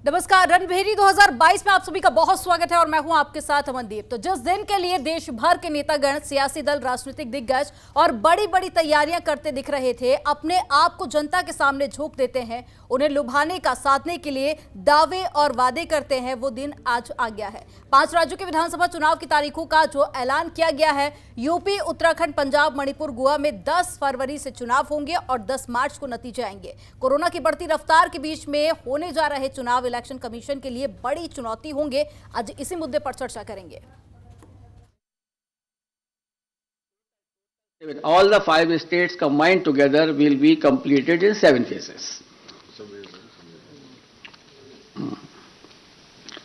नमस्कार। रणभेरी 2022 में आप सभी का बहुत स्वागत है और मैं हूं आपके साथ अमनदीप। तो जिस दिन के लिए देश भर के नेतागण, सियासी दल, राजनीतिक दिग्गज और बड़ी बड़ी तैयारियां करते दिख रहे थे, अपने आप को जनता के सामने झोंक देते हैं, उन्हें लुभाने का, साधने के लिए दावे और वादे करते हैं, वो दिन आज आ गया है। 5 राज्यों के विधानसभा चुनाव की तारीखों का जो ऐलान किया गया है, यूपी, उत्तराखंड, पंजाब, मणिपुर, गोवा में 10 फरवरी से चुनाव होंगे और 10 मार्च को नतीजे आएंगे। कोरोना की बढ़ती रफ्तार के बीच में होने जा रहे चुनाव इलेक्शन कमीशन के लिए बड़ी चुनौती होंगे। आज इसी मुद्दे पर चर्चा करेंगे। All the 5 states combined together will be completed in 7 phases.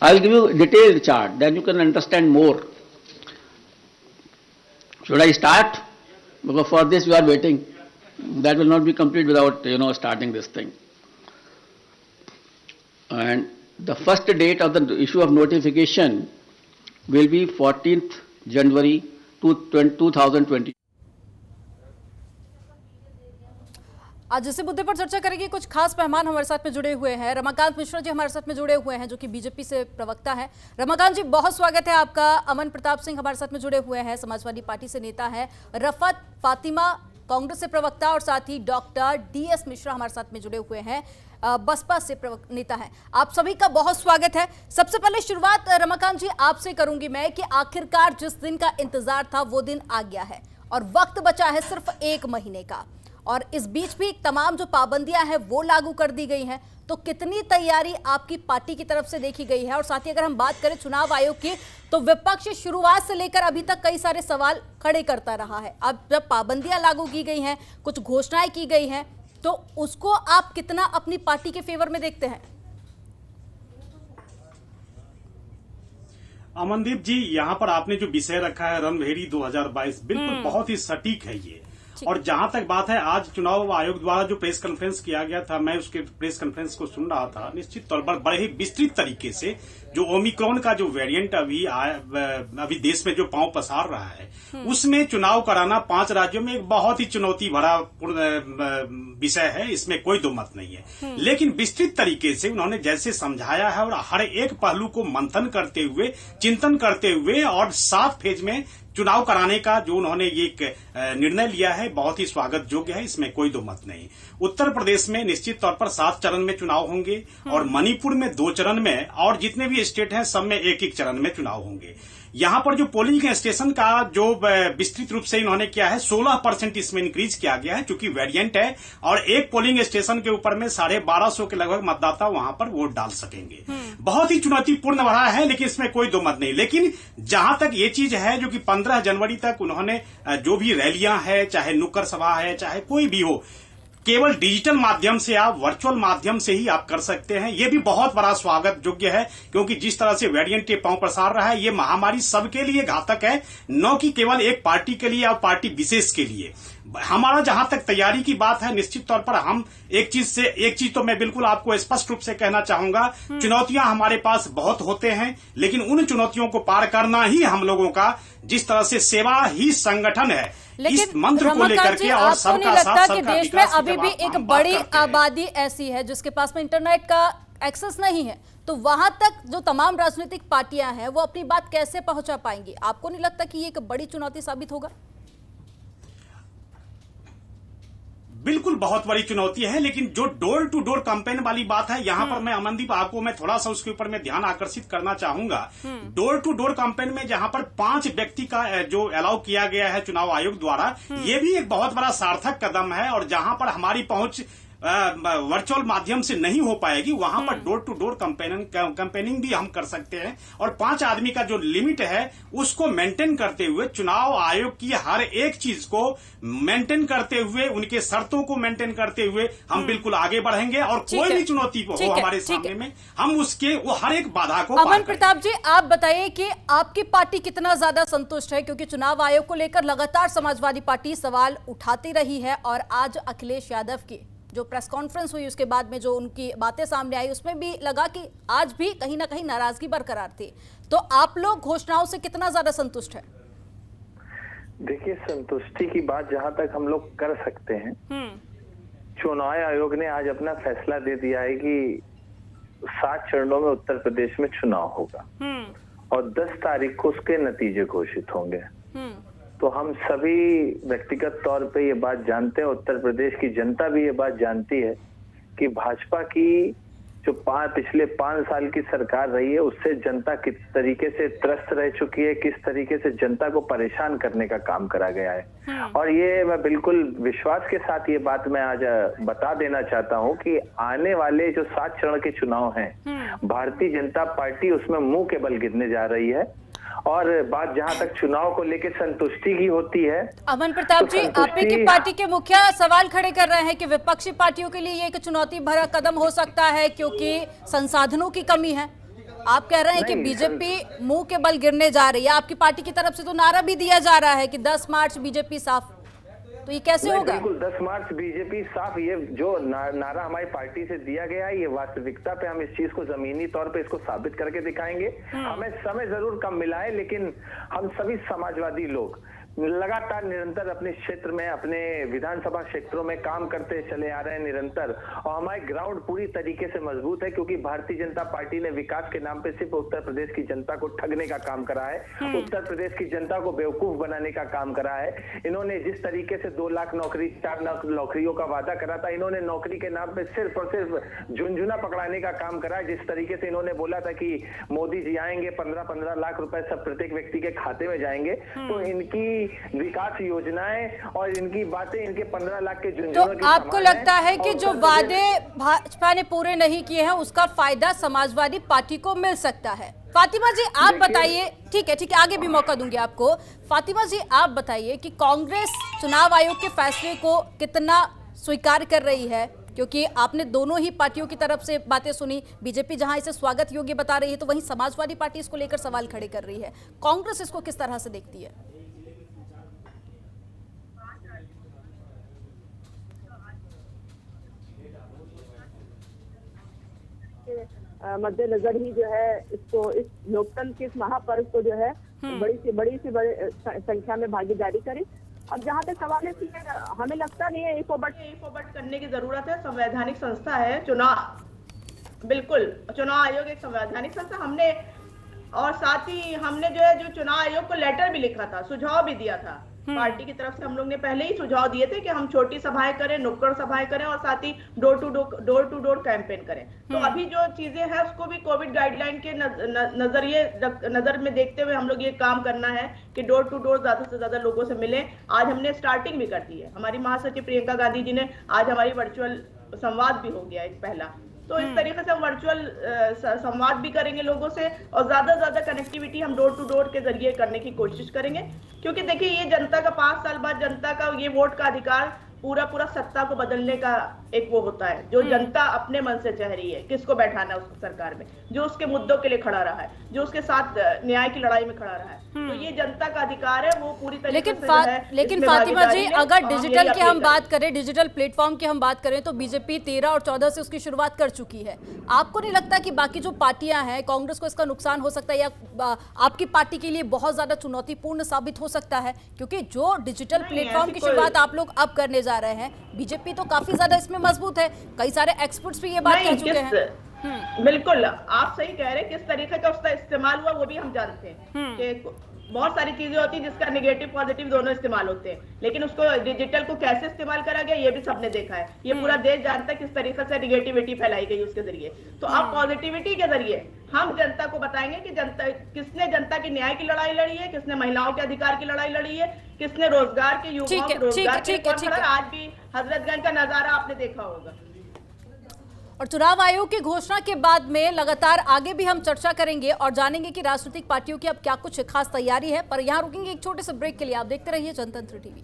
I will give you a detailed chart, then you can understand more. Should I start? Because for this we are waiting. That will not be complete without starting this thing. And the first date of the issue of notification will be 14th January 2020. आज इसी मुद्दे पर चर्चा करेंगे। कुछ खास मेहमान हमारे साथ में जुड़े हुए हैं। रमाकांत मिश्रा जी हमारे साथ में जुड़े हुए हैं, जो कि बीजेपी से प्रवक्ता हैं। रमाकांत जी, बहुत स्वागत है आपका। अमन प्रताप सिंह हमारे साथ में जुड़े हुए हैं, समाजवादी पार्टी से नेता है। रफत फातिमा, कांग्रेस से प्रवक्ता, और साथ ही डॉक्टर DS मिश्रा हमारे साथ में जुड़े हुए हैं, बसपा से नेता है। आप सभी का बहुत स्वागत है। सबसे पहले शुरुआत रमाकांत जी आपसे करूंगी मैं कि आखिरकार जिस दिन का इंतजार था वो दिन आ गया है और वक्त बचा है सिर्फ 1 महीने का, और इस बीच भी तमाम जो पाबंदियां हैं वो लागू कर दी गई हैं। तो कितनी तैयारी आपकी पार्टी की तरफ से देखी गई है? और साथ ही अगर हम बात करें चुनाव आयोग की, तो विपक्ष शुरुआत से लेकर अभी तक कई सारे सवाल खड़े करता रहा है। अब जब पाबंदियां लागू की गई हैं, कुछ घोषणाएं की गई हैं, तो उसको आप कितना अपनी पार्टी के फेवर में देखते हैं? अमनदीप जी, यहाँ पर आपने जो विषय रखा है रणभेरी 2022, बिल्कुल बहुत ही सटीक है ये। और जहां तक बात है, आज चुनाव आयोग द्वारा जो प्रेस कॉन्फ्रेंस किया गया था, मैं उसके प्रेस कॉन्फ्रेंस को सुन रहा था। निश्चित तौर पर बड़े ही विस्तृत तरीके से जो ओमिक्रॉन का जो वेरिएंट अभी देश में जो पांव पसार रहा है, उसमें चुनाव कराना 5 राज्यों में एक बहुत ही चुनौती भरा विषय है, इसमें कोई दो मत नहीं है। लेकिन विस्तृत तरीके से उन्होंने जैसे समझाया है और हर एक पहलू को मंथन करते हुए, चिंतन करते हुए और 7 फेज में चुनाव कराने का जो उन्होंने ये निर्णय लिया है, बहुत ही स्वागत योग्य है, इसमें कोई दो मत नहीं। उत्तर प्रदेश में निश्चित तौर पर 7 चरण में चुनाव होंगे और मणिपुर में 2 चरण में, और जितने भी स्टेट हैं सब में 1-1 चरण में चुनाव होंगे। यहाँ पर जो पोलिंग स्टेशन का जो विस्तृत रूप से इन्होंने किया है, 16% इसमें इंक्रीज किया गया है, चूंकि वेरिएंट है, और एक पोलिंग स्टेशन के ऊपर में 1250 के लगभग मतदाता वहां पर वोट डाल सकेंगे। बहुत ही चुनौतीपूर्ण रहा है, लेकिन इसमें कोई दो मत नहीं। लेकिन जहां तक ये चीज है, जो कि 15 जनवरी तक उन्होंने जो भी रैलियां है, चाहे नुक्कड़ सभा है, चाहे कोई भी हो, केवल डिजिटल माध्यम से, आप वर्चुअल माध्यम से ही आप कर सकते हैं। ये भी बहुत बड़ा स्वागत योग्य है, क्योंकि जिस तरह से वेरिएंट के पांव पसार रहा है, ये महामारी सबके लिए घातक है, न कि केवल एक पार्टी के लिए या पार्टी विशेष के लिए। हमारा जहां तक तैयारी की बात है, निश्चित तौर पर हम एक चीज तो मैं बिल्कुल आपको स्पष्ट रूप से कहना चाहूंगा, चुनौतियां हमारे पास बहुत होते हैं, लेकिन उन चुनौतियों को पार करना ही हम लोगों का, जिस तरह से सेवा ही संगठन है, इस मंत्र को लेकर के, और सबका साथ सबका देश में अभी भी एक बड़ी आबादी ऐसी है जिसके पास में इंटरनेट का एक्सेस नहीं है, तो वहां तक जो तमाम राजनीतिक पार्टियां हैं वो अपनी बात कैसे पहुंचा पाएंगी? आपको नहीं लगता कि ये एक बड़ी चुनौती साबित होगा? बिल्कुल बहुत बड़ी चुनौती है, लेकिन जो डोर टू डोर कैंपेन वाली बात है, यहां पर मैं अमनदीप आपको मैं थोड़ा सा उसके ऊपर में ध्यान आकर्षित करना चाहूंगा। डोर टू डोर कैंपेन में जहां पर 5 व्यक्ति का जो अलाउ किया गया है चुनाव आयोग द्वारा, ये भी एक बहुत बड़ा सार्थक कदम है। और जहां पर हमारी पहुंच वर्चुअल माध्यम से नहीं हो पाएगी, वहां पर डोर टू डोर कैंपेनिंग भी हम कर सकते हैं। और 5 आदमी का जो लिमिट है, उसको मेंटेन करते हुए, चुनाव आयोग की हर एक चीज को मेंटेन करते हुए, उनके शर्तों को मेंटेन करते हुए हम बिल्कुल आगे बढ़ेंगे। और कोई भी चुनौती हो हमारे सामने में, हम उसके वो हर एक बाधा को अमन प्रताप जी, आप बताइए कि आपकी पार्टी कितना ज्यादा संतुष्ट है, क्योंकि चुनाव आयोग को लेकर लगातार समाजवादी पार्टी सवाल उठाती रही है, और आज अखिलेश यादव की जो प्रेस कॉन्फ्रेंस हुई उसके बाद में जो उनकी बातें सामने आई, उसमें भी लगा कि आज भी कहीं ना कहीं नाराजगी बरकरार थी। तो आप लोग घोषणाओं से कितना ज्यादा संतुष्ट है? देखिए, संतुष्टि की बात जहां तक हम लोग कर सकते हैं, चुनाव आयोग ने आज अपना फैसला दे दिया है कि 7 चरणों में उत्तर प्रदेश में चुनाव होगा और 10 तारीख को उसके नतीजे घोषित होंगे। तो हम सभी व्यक्तिगत तौर पे ये बात जानते हैं, उत्तर प्रदेश की जनता भी ये बात जानती है कि भाजपा की जो पिछले 5 साल की सरकार रही है उससे जनता किस तरीके से त्रस्त रह चुकी है, किस तरीके से जनता को परेशान करने का काम करा गया है। और ये मैं बिल्कुल विश्वास के साथ ये बात मैं आज बता देना चाहता हूँ कि आने वाले जो 7 चरण के चुनाव हैं, भारतीय जनता पार्टी उसमें मुंह के बल गिरने जा रही है। और बात जहां तक चुनाव को लेकर संतुष्टि की होती है, अमन प्रताप जी, आपने की पार्टी के मुखिया सवाल खड़े कर रहे हैं कि विपक्षी पार्टियों के लिए ये एक चुनौती भरा कदम हो सकता है क्योंकि संसाधनों की कमी है। आप कह रहे हैं कि बीजेपी मुंह के बल गिरने जा रही है। आपकी पार्टी की तरफ से तो नारा भी दिया जा रहा है कि 10 मार्च बीजेपी साफ, तो ये कैसे होगा? बिल्कुल 10 मार्च बीजेपी साफ, ये जो नारा हमारी पार्टी से दिया गया है, ये वास्तविकता पे हम इस चीज को जमीनी तौर पे इसको साबित करके दिखाएंगे। हमें समय जरूर कम मिला है, लेकिन हम सभी समाजवादी लोग लगातार निरंतर अपने क्षेत्र में, अपने विधानसभा क्षेत्रों में काम करते चले आ रहे हैं निरंतर, और हमारे ग्राउंड पूरी तरीके से मजबूत है क्योंकि भारतीय जनता पार्टी ने विकास के नाम पे सिर्फ उत्तर प्रदेश की जनता को ठगने का काम करा है, उत्तर प्रदेश की जनता को बेवकूफ बनाने का काम करा है। इन्होंने जिस तरीके से 2 लाख नौकरी, 4 लाख नौकरियों का वादा करा था, इन्होंने नौकरी के नाम पे सिर्फ और सिर्फ झुंझुना पकड़ाने का काम करा है। जिस तरीके से इन्होंने बोला था कि मोदी जी आएंगे, 15-15 लाख रुपए सब प्रत्येक व्यक्ति के खाते में जाएंगे, तो इनकी विकास योजनाएं और इनकी बातें, इनके 15 लाख के तो आपको लगता है कि जो वादे भाजपा ने पूरे नहीं किए हैं उसका फायदा समाजवादी पार्टी को मिल सकता है? फातिमा जी आप बताइए। ठीक है, आगे भी मौका दूंगी आपको। फातिमा जी आप बताइए कि कांग्रेस चुनाव आयोग के फैसले को कितना स्वीकार कर रही है, क्योंकि आपने दोनों ही पार्टियों की तरफ से बातें सुनी। बीजेपी जहां इसे स्वागत योग्य बता रही है तो वहीं समाजवादी पार्टी इसको लेकर सवाल खड़े कर रही है। कांग्रेस इसको किस तरह से देखती है? मद्देनजर ही जो है इसको, इस लोकतंत्र के इस महापर्व को जो है बड़ी से बड़ी संख्या में भागीदारी करें। अब जहाँ तक सवाल है, हमें लगता नहीं है इकोबट करने की जरूरत है। संवैधानिक संस्था है चुनाव, बिल्कुल चुनाव आयोग एक संवैधानिक संस्था। हमने और साथ ही हमने जो चुनाव आयोग को लेटर भी लिखा था, सुझाव भी दिया था पार्टी की तरफ से। हम लोग ने पहले ही सुझाव दिए थे कि हम छोटी सभाएं करें, नुक्कड़ सभाएं करें और साथ ही डोर टू डोर कैंपेन करें। तो अभी जो चीजें हैं उसको भी कोविड गाइडलाइन के नजर में देखते हुए हम लोग ये काम करना है कि डोर टू डोर ज्यादा से ज्यादा लोगों से मिले। आज हमने स्टार्टिंग भी कर दी है, हमारी महासचिव प्रियंका गांधी जी ने आज हमारी वर्चुअल संवाद भी हो गया एक पहला। तो इस तरीके से हम वर्चुअल संवाद भी करेंगे लोगों से और ज्यादा से ज्यादा कनेक्टिविटी हम डोर टू डोर के जरिए करने की कोशिश करेंगे। क्योंकि देखिए ये जनता का 5 साल बाद जनता का ये वोट का अधिकार पूरा सत्ता को बदलने का एक वो होता है, जो जनता अपने मन से चाह रही है किसको बैठाना है उस सरकार में, जो उसके मुद्दों के लिए खड़ा रहा है, जो उसके साथ न्याय की लड़ाई में खड़ा रहा है। तो ये जनता का अधिकार है, वो पूरी तरीके से लेकिन फातिमा जी अगर डिजिटल की हम बात करें, डिजिटल प्लेटफॉर्म की हम बात करें तो बीजेपी 13 और 14 से उसकी शुरुआत कर चुकी है। आपको नहीं लगता कि बाकी जो पार्टियां हैं, कांग्रेस को इसका नुकसान हो सकता है या आपकी पार्टी के लिए बहुत ज्यादा चुनौतीपूर्ण साबित हो सकता है? क्योंकि जो डिजिटल प्लेटफॉर्म की शुरुआत आप लोग अब करने जा रहे हैं, बीजेपी तो काफी ज्यादा इसमें मजबूत है, कई सारे एक्सपर्ट्स भी ये बात कह चुके हैं। बिल्कुल आप सही कह रहे हैं, किस तरीके का उसका इस्तेमाल हुआ वो भी हम जानते हैं कि बहुत सारी चीजें होती हैं जिसका नेगेटिव पॉजिटिव दोनों इस्तेमाल होते हैं, लेकिन उसको डिजिटल को कैसे इस्तेमाल करा गया ये भी सबने देखा है। ये पूरा देश जानता है किस तरीके से नेगेटिविटी फैलाई गई उसके जरिए। तो अब पॉजिटिविटी के जरिए हम जनता को बताएंगे कि जनता किसने जनता की न्याय की लड़ाई लड़ी है, किसने महिलाओं के अधिकार की लड़ाई लड़ी है, किसने रोजगार के युवाओं को रोजगार के। आज भी हजरतगंज का नजारा आपने देखा होगा। और चुनाव आयोग की घोषणा के बाद में लगातार आगे भी हम चर्चा करेंगे और जानेंगे कि राजनीतिक पार्टियों की अब क्या कुछ खास तैयारी है। पर यहां रुकेंगे एक छोटे से ब्रेक के लिए। आप देखते रहिए जनतंत्र टीवी।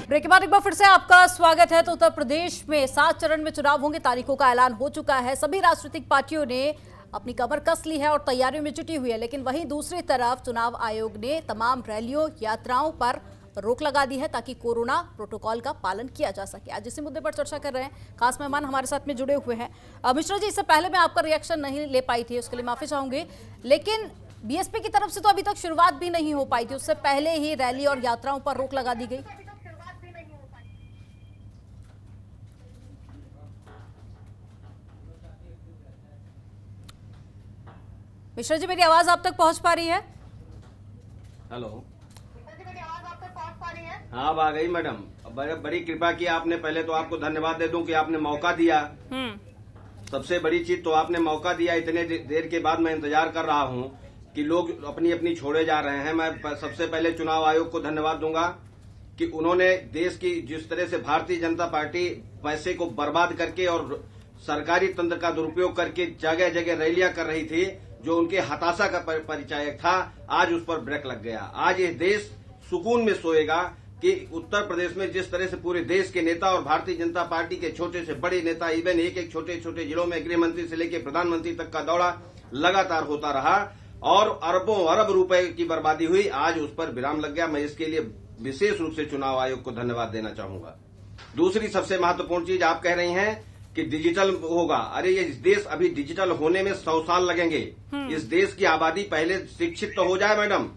ब्रेक के बाद एक बार फिर से आपका स्वागत है। तो उत्तर प्रदेश में 7 चरण में चुनाव होंगे, तारीखों का ऐलान हो चुका है। सभी राजनीतिक पार्टियों ने अपनी कमर कस ली है और तैयारियों में जुटी हुई है। लेकिन वहीं दूसरी तरफ चुनाव आयोग ने तमाम रैलियों, यात्राओं पर रोक लगा दी है ताकि कोरोना प्रोटोकॉल का पालन किया जा सके। आज इसी मुद्दे पर चर्चा कर रहे हैं, खास मेहमान हमारे साथ में जुड़े हुए हैं। मिश्रा जी, इससे पहले मैं आपका रिएक्शन नहीं ले पाई थी, उसके लिए माफी चाहूंगी, लेकिन बीएसपी की तरफ से तो अभी तक शुरुआत भी नहीं हो पाई थी, उससे पहले ही रैली और यात्राओं पर रोक लगा दी गई। मिश्रा जी, मेरी आवाज आप तक पहुंच पा रही है? हेलो, हाँ अब आ गई मैडम। बड़ी कृपा की आपने, पहले तो आपको धन्यवाद दे दूं कि आपने मौका दिया। सबसे बड़ी चीज तो आपने मौका दिया। इतने देर के बाद मैं इंतजार कर रहा हूं कि लोग अपनी अपनी छोड़े जा रहे हैं। मैं सबसे पहले चुनाव आयोग को धन्यवाद दूंगा कि उन्होंने देश की जिस तरह से भारतीय जनता पार्टी पैसे को बर्बाद करके और सरकारी तंत्र का दुरुपयोग करके जगह जगह रैलियां कर रही थी, जो उनके हताशा का परिचायक था, आज उस पर ब्रेक लग गया। आज ये देश सुकून में सोएगा कि उत्तर प्रदेश में जिस तरह से पूरे देश के नेता और भारतीय जनता पार्टी के छोटे से बड़े नेता, इवन एक एक छोटे छोटे जिलों में गृह मंत्री से लेकर प्रधानमंत्री तक का दौरा लगातार होता रहा और अरबों अरब रुपए की बर्बादी हुई, आज उस पर विराम लग गया। मैं इसके लिए विशेष रूप से चुनाव आयोग को धन्यवाद देना चाहूंगा। दूसरी सबसे महत्वपूर्ण चीज, आप कह रही हैं कि डिजिटल होगा। अरे ये देश अभी डिजिटल होने में 100 साल लगेंगे। इस देश की आबादी पहले शिक्षित तो हो जाए मैडम,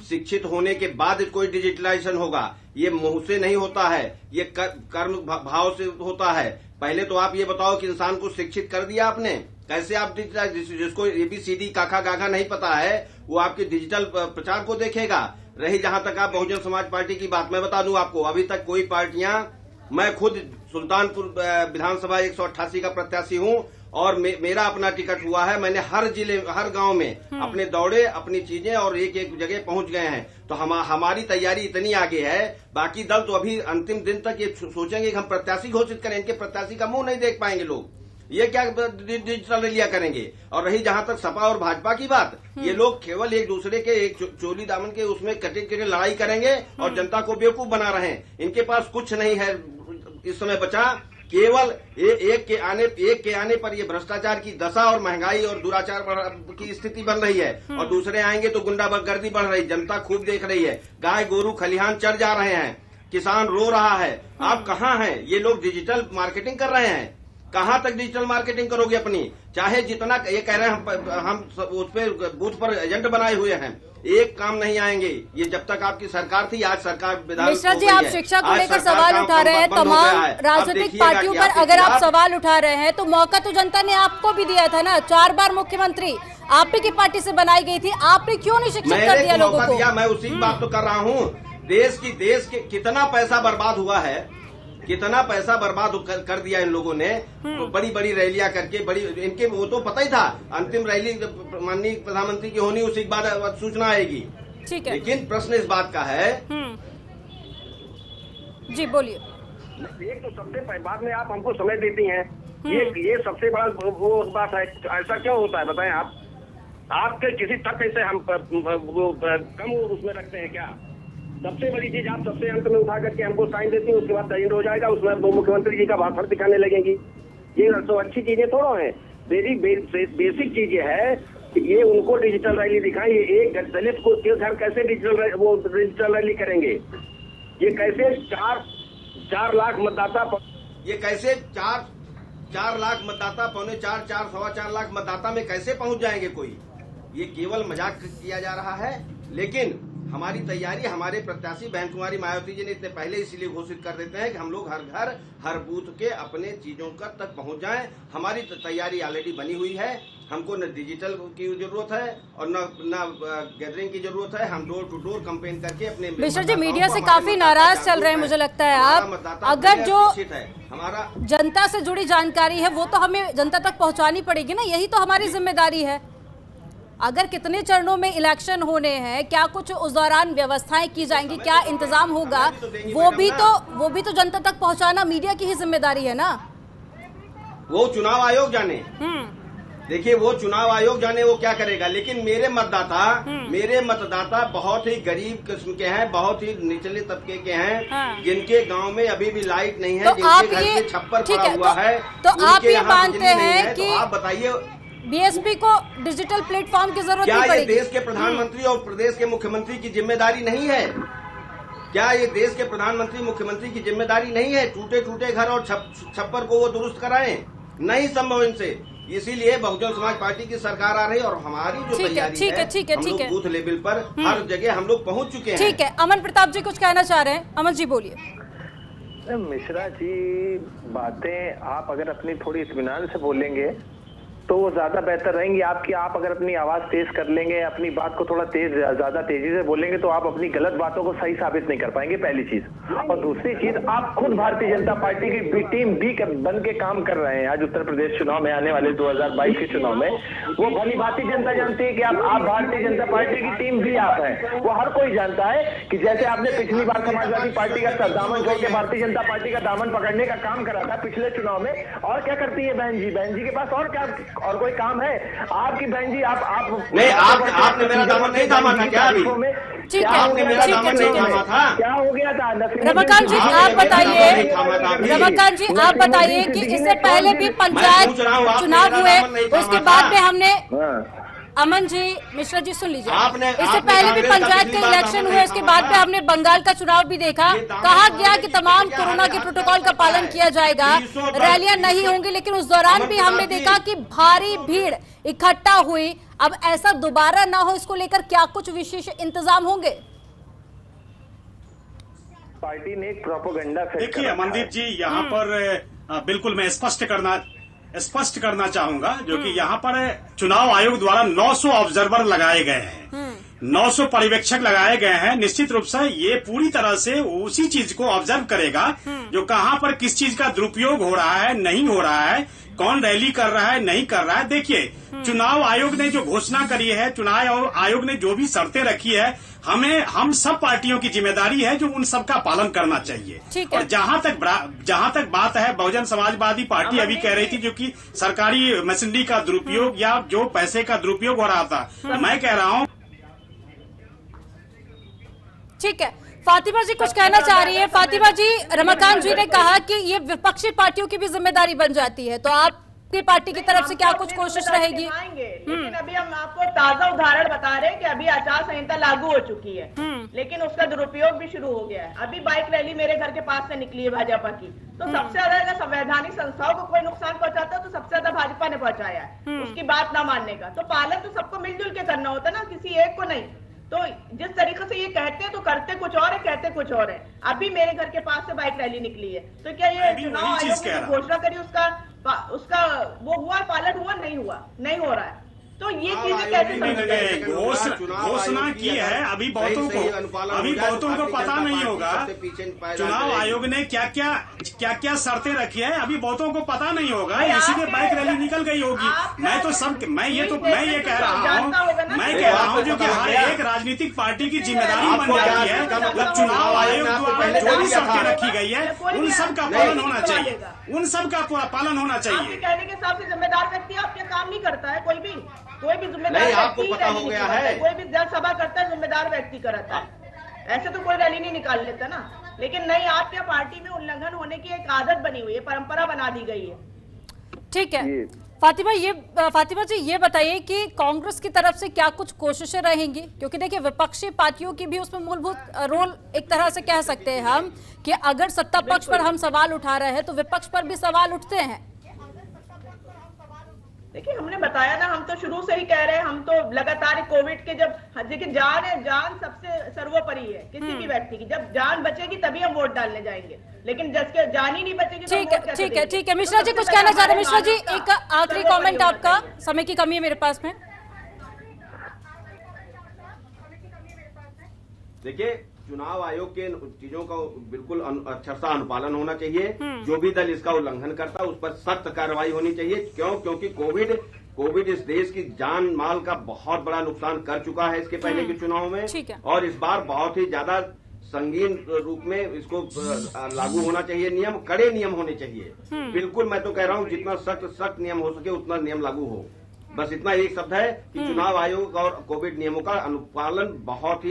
शिक्षित होने के बाद कोई डिजिटलाइजेशन होगा। ये मुंह से नहीं होता है, ये कर्म भाव से होता है। पहले तो आप ये बताओ कि इंसान को शिक्षित कर दिया आपने, कैसे आप डिजिटल, जिसको एबीसीडी काका गागा नहीं पता है वो आपके डिजिटल प्रचार को देखेगा। रही जहां तक आप बहुजन समाज पार्टी की बात, मैं बता दूं आपको, अभी तक कोई पार्टियां, मैं खुद सुल्तानपुर विधानसभा 188 का प्रत्याशी हूं और मेरा अपना टिकट हुआ है। मैंने हर जिले, हर गांव में अपने दौड़े, अपनी चीजें और एक एक जगह पहुंच गए हैं। तो हमारी तैयारी इतनी आगे है। बाकी दल तो अभी अंतिम दिन तक ये सोचेंगे कि हम प्रत्याशी घोषित करें, इनके प्रत्याशी का मुंह नहीं देख पाएंगे लोग, ये क्या डिजिटल रैलियां करेंगे। और रही जहां तक सपा और भाजपा की बात, ये लोग केवल एक दूसरे के एक चोली दामन के उसमें कटे लड़ाई करेंगे और जनता को बेवकूफ बना रहे हैं। इनके पास कुछ नहीं है इस समय बचा, केवल एक के आने पर ये भ्रष्टाचार की दशा और महंगाई और दुराचार की स्थिति बन रही है। और दूसरे आएंगे तो गुंडागर्दी बढ़ रही, जनता खूब देख रही है। गाय गोरू खलिहान चढ़ जा रहे हैं, किसान रो रहा है। आप कहाँ हैं? ये लोग डिजिटल मार्केटिंग कर रहे हैं। कहाँ तक डिजिटल मार्केटिंग करोगे अपनी? चाहे जितना ये कह रहे हैं हम उस पर बूथ पर एजेंट बनाए हुए हैं, एक काम नहीं आएंगे ये जब तक आपकी सरकार थी। आज सरकार विधान मिश्रा जी, आप शिक्षा को लेकर सवाल उठा रहे हैं, तमाम राजनीतिक पार्टियों पर अगर आप सवाल उठा रहे हैं तो मौका तो जनता ने आपको भी दिया था ना। 4 बार मुख्यमंत्री आप ही की पार्टी से बनाई गई थी, आपने क्यों नहीं शिक्षित कर दिया लोगों को? मैं उसी बात तो कर रहा हूँ। देश के कितना पैसा बर्बाद हुआ है, कितना पैसा बर्बाद कर दिया इन लोगों ने। बड़ी बड़ी रैलियां करके, बड़ी इनके वो तो पता ही था अंतिम रैली माननीय प्रधानमंत्री की होनी, उसी के बाद सूचना आएगी। ठीक है, लेकिन प्रश्न इस बात का है। जी बोलिए। एक तो सबसे बाद में आप हमको समय देती हैं, ये सबसे बड़ा वो बात है। ऐसा क्यों होता है बताएं आप? आपके किसी तथ्य से हम कम उसमें रखते हैं क्या? सबसे बड़ी चीज आप सबसे अंत में उठा करके हमको साइन देती है, उसके बाद एंड हो जाएगा, उसमें मुख्यमंत्री जी का भाषण दिखाने लगेंगी। ये तो अच्छी चीजें थोड़ा है। वेरी बेसिक चीज है कि ये उनको डिजिटल रैली दिखाएं। ये एक दलित को के घर कैसे डिजिटल रैली करेंगे? ये कैसे 4 लाख मतदाता, ये कैसे 4 लाख मतदाता, पौने 4 सवा 4 लाख मतदाता में कैसे पहुंच जाएंगे कोई? ये केवल मजाक किया जा रहा है। लेकिन हमारी तैयारी, हमारे प्रत्याशी बहन कुमारी मायावती जी ने इतने पहले इसलिए घोषित कर देते हैं कि हम लोग हर घर हर बूथ के अपने चीजों तक पहुंच जाएं। हमारी तैयारी ऑलरेडी बनी हुई है। हमको न डिजिटल की जरूरत है और न गैदरिंग की जरूरत है। हम डोर टू डोर कैंपेन करके अपने मिश्रा जी, मीडिया से काफी नाराज चल रहे हैं मुझे लगता है आप। अगर जो हमारा जनता से जुड़ी जानकारी है वो तो हमें जनता तक पहुंचानी पड़ेगी ना, यही तो हमारी जिम्मेदारी है। अगर कितने चरणों में इलेक्शन होने हैं, क्या कुछ उस दौरान व्यवस्थाएं की जाएंगी, क्या इंतजाम होगा, वो भी तो जनता तक पहुंचाना मीडिया की ही जिम्मेदारी है ना। वो चुनाव आयोग जाने। देखिए, वो चुनाव आयोग जाने वो क्या करेगा। लेकिन मेरे मतदाता बहुत ही गरीब किस्म के हैं, बहुत ही निचले तबके के हैं, जिनके गांव में अभी भी लाइट नहीं है, तो जिनके घर पे छप्पर पड़ा हुआ है। तो आप ये मानते हैं कि आप बताइए, बीएसपी को डिजिटल प्लेटफॉर्म की जरूरत क्या नहीं ये पड़ेगी? देश के प्रधानमंत्री और प्रदेश के मुख्यमंत्री की जिम्मेदारी नहीं है? क्या ये देश के प्रधानमंत्री मुख्यमंत्री की जिम्मेदारी नहीं है? टूटे टूटे घर और छप्पर को वो दुरुस्त कराएं? नहीं संभव इनसे। इसीलिए बहुजन समाज पार्टी की सरकार आ रही है और हमारी जो तैयारी है, हम लोग बूथ लेवल पर हर जगह हम लोग पहुंच चुके हैं। ठीक है, अमन प्रताप जी कुछ कहना चाह रहे हैं। अमन जी बोलिए। मिश्रा जी, बातें आप अगर अपनी थोड़ी इत्मीनान से बोलेंगे तो वो ज्यादा बेहतर रहेंगी आपकी। आप अगर अपनी आवाज तेज कर लेंगे, अपनी बात को थोड़ा ज्यादा तेजी से बोलेंगे तो आप अपनी गलत बातों को सही साबित नहीं कर पाएंगे, पहली चीज। और दूसरी चीज, आप खुद भारतीय जनता पार्टी की टीम बी बन के काम कर रहे हैं। आज उत्तर प्रदेश चुनाव में आने वाले 2022 के चुनाव में वो भली भांति जनता जानती है कि आप भारतीय जनता पार्टी की टीम भी आप है। वो हर कोई जानता है कि जैसे आपने पिछली बार समाजवादी पार्टी का दामन छोड़ के भारतीय जनता पार्टी का दामन पकड़ने का काम करा था पिछले चुनाव में, और क्या करती है बहन जी? बहन जी के पास और क्या और कोई काम है? आपकी बहन जी आप नहीं, आपने मेरा दामन नहीं थामा था क्या? अभी ठीक है, आपने मेरा दामन नहीं थामा था? क्या हो गया था? रमाकांत जी आप बताइए, रमाकांत जी आप बताइए कि इससे पहले भी पंचायत चुनाव हुए, उसके बाद में हमने अमन जी, मिश्रा जी सुन लीजिए, इससे पहले भी पंचायत के इलेक्शन हुए, उसके बाद में हमने बंगाल का चुनाव भी देखा। कहा गया कि तमाम कोरोना के प्रोटोकॉल का पालन किया जाएगा, रैलियां नहीं होंगी, लेकिन उस दौरान भी हमने देखा कि भारी भीड़ इकट्ठा हुई। अब ऐसा दोबारा ना हो, इसको लेकर क्या कुछ विशेष इंतजाम होंगे? पार्टी ने एक प्रोपेगेंडा। देखिए अमनदीप जी, यहाँ पर बिल्कुल मैं स्पष्ट करना चाहूंगा, जो कि यहाँ पर चुनाव आयोग द्वारा 900 ऑब्जर्वर लगाए गए हैं, 900 पर्यवेक्षक लगाए गए हैं। निश्चित रूप से ये पूरी तरह से उसी चीज को ऑब्जर्व करेगा जो कहाँ पर किस चीज का दुरुपयोग हो रहा है, नहीं हो रहा है, कौन रैली कर रहा है, नहीं कर रहा है। देखिए चुनाव आयोग ने जो घोषणा करी है, चुनाव आयोग ने जो भी शर्तें रखी है, हम सब पार्टियों की जिम्मेदारी है जो उन सब का पालन करना चाहिए। और जहां तक बात है, बहुजन समाजवादी पार्टी अभी कह रही थी जो कि सरकारी मशीनरी का दुरुपयोग या जो पैसे का दुरुपयोग हो रहा था, मैं कह रहा हूं। ठीक है, फातिमा जी कुछ कहना चाह रही है। फातिमा जी, रमाकांत जी ने कहा कि ये विपक्षी पार्टियों की भी जिम्मेदारी बन जाती है, तो आपकी पार्टी की तरफ से क्या कुछ कोशिश रहेगी? लेकिन अभी हम आपको ताजा उदाहरण बता रहे हैं कि अभी आचार संहिता लागू हो चुकी है, लेकिन उसका दुरुपयोग भी शुरू हो गया है। अभी बाइक रैली मेरे घर के पास से निकली है भाजपा की, तो सबसे ज्यादा अगर संवैधानिक संस्थाओं को कोई नुकसान पहुंचाता है तो सबसे ज्यादा भाजपा ने पहुंचाया है उसकी बात ना मानने का। तो पालन तो सबको मिलजुल के करना होता है ना, किसी एक को नहीं। तो जिस तरीके से ये कहते हैं तो करते कुछ और है, कहते कुछ और है। अभी मेरे घर के पास से बाइक रैली निकली है, तो क्या ये चुनाव आयोग ने घोषणा करी उसका वो हुआ, पालन हुआ, नहीं हुआ, नहीं हो रहा है? तो ये चीजें कैसे घोषणा की है, अभी बहुतों को पता नहीं होगा चुनाव आयोग ने क्या क्या शर्तें रखी है, अभी बहुतों को पता नहीं होगा, इसीलिए बाइक रैली निकल गई होगी। मैं ये कह रहा हूँ जो कि हर एक राजनीतिक पार्टी की जिम्मेदारी बन जाती है, जब चुनाव आयोग द्वारा जो भी शर्तें रखी गई है उन सब का पालन होना चाहिए, उन सब का पालन होना चाहिए। कहने के हिसाब से जिम्मेदार व्यक्ति आपके काम नहीं करता है, कोई भी जिम्मेदार आपको पता हो गया है, कोई भी जनसभा करता है जिम्मेदार व्यक्ति करता है, ऐसे तो कोई रैली नहीं निकाल लेता ना। लेकिन नहीं, आपके पार्टी में उल्लंघन होने की एक आदत बनी हुई है, परंपरा बना दी गई है। ठीक है फातिमा जी, ये बताइए कि कांग्रेस की तरफ से क्या कुछ कोशिशें रहेंगी, क्योंकि देखिए विपक्षी पार्टियों की भी उसमें मूलभूत रोल एक तरह से कह सकते हैं हम कि अगर सत्ता पक्ष पर हम सवाल उठा रहे हैं तो विपक्ष पर भी सवाल उठते हैं। देखिए हमने बताया ना, हम तो शुरू से ही कह रहे हैं, हम तो लगातार कोविड के जब देखिए जान सबसे सर्वोपरि है किसी भी व्यक्ति की। जब जान बचेगी तभी हम वोट डालने जाएंगे, लेकिन जिसके जान ही नहीं बचेगी तो ठीक है। मिश्रा जी कुछ कहना चाह रहे हैं? मिश्रा जी एक आखिरी कमेंट आपका, समय की कमी है मेरे पास में। देखिए चुनाव आयोग के चीजों का बिल्कुल अच्छा सा अनुपालन होना चाहिए। जो भी दल इसका उल्लंघन करता है उस पर सख्त कार्रवाई होनी चाहिए। क्योंकि कोविड इस देश की जान माल का बहुत बड़ा नुकसान कर चुका है इसके पहले के चुनाव में, और इस बार बहुत ही ज्यादा संगीन रूप में इसको लागू होना चाहिए। नियम, कड़े नियम होने चाहिए। बिल्कुल मैं तो कह रहा हूँ जितना सख्त नियम हो सके उतना नियम लागू हो। बस इतना एक शब्द है कि चुनाव आयोग और कोविड नियमों का अनुपालन बहुत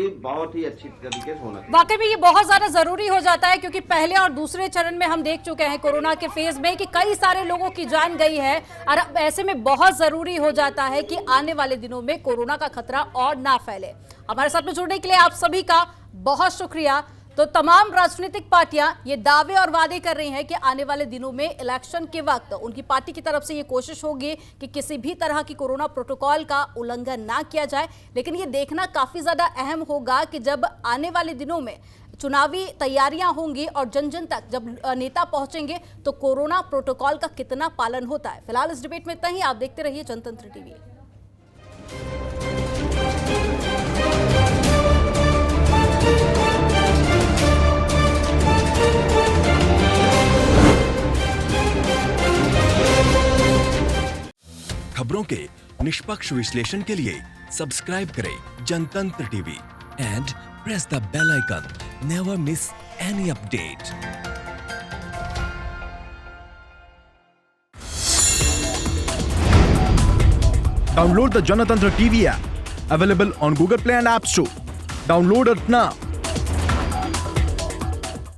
ही अच्छी तरीके से होना चाहिए। वाकई में ये बहुत ज्यादा जरूरी हो जाता है, क्योंकि पहले और दूसरे चरण में हम देख चुके हैं कोरोना के फेज में कि कई सारे लोगों की जान गई है, और अब ऐसे में बहुत जरूरी हो जाता है कि आने वाले दिनों में कोरोना का खतरा और ना फैले। हमारे साथ में जुड़ने के लिए आप सभी का बहुत शुक्रिया। तो तमाम राजनीतिक पार्टियां ये दावे और वादे कर रही हैं कि आने वाले दिनों में इलेक्शन के वक्त उनकी पार्टी की तरफ से ये कोशिश होगी कि किसी भी तरह की कोरोना प्रोटोकॉल का उल्लंघन ना किया जाए। लेकिन ये देखना काफी ज्यादा अहम होगा कि जब आने वाले दिनों में चुनावी तैयारियां होंगी और जन जन तक जब नेता पहुंचेंगे तो कोरोना प्रोटोकॉल का कितना पालन होता है। फिलहाल इस डिबेट में इतना ही। आप देखते रहिए जनतंत्र टीवी। खबरों के निष्पक्ष विश्लेषण के लिए सब्सक्राइब करें Janatantra TV and press the bell icon. Never miss any update. Download the Janatantra TV app, available on Google Play and App Store. Download it now.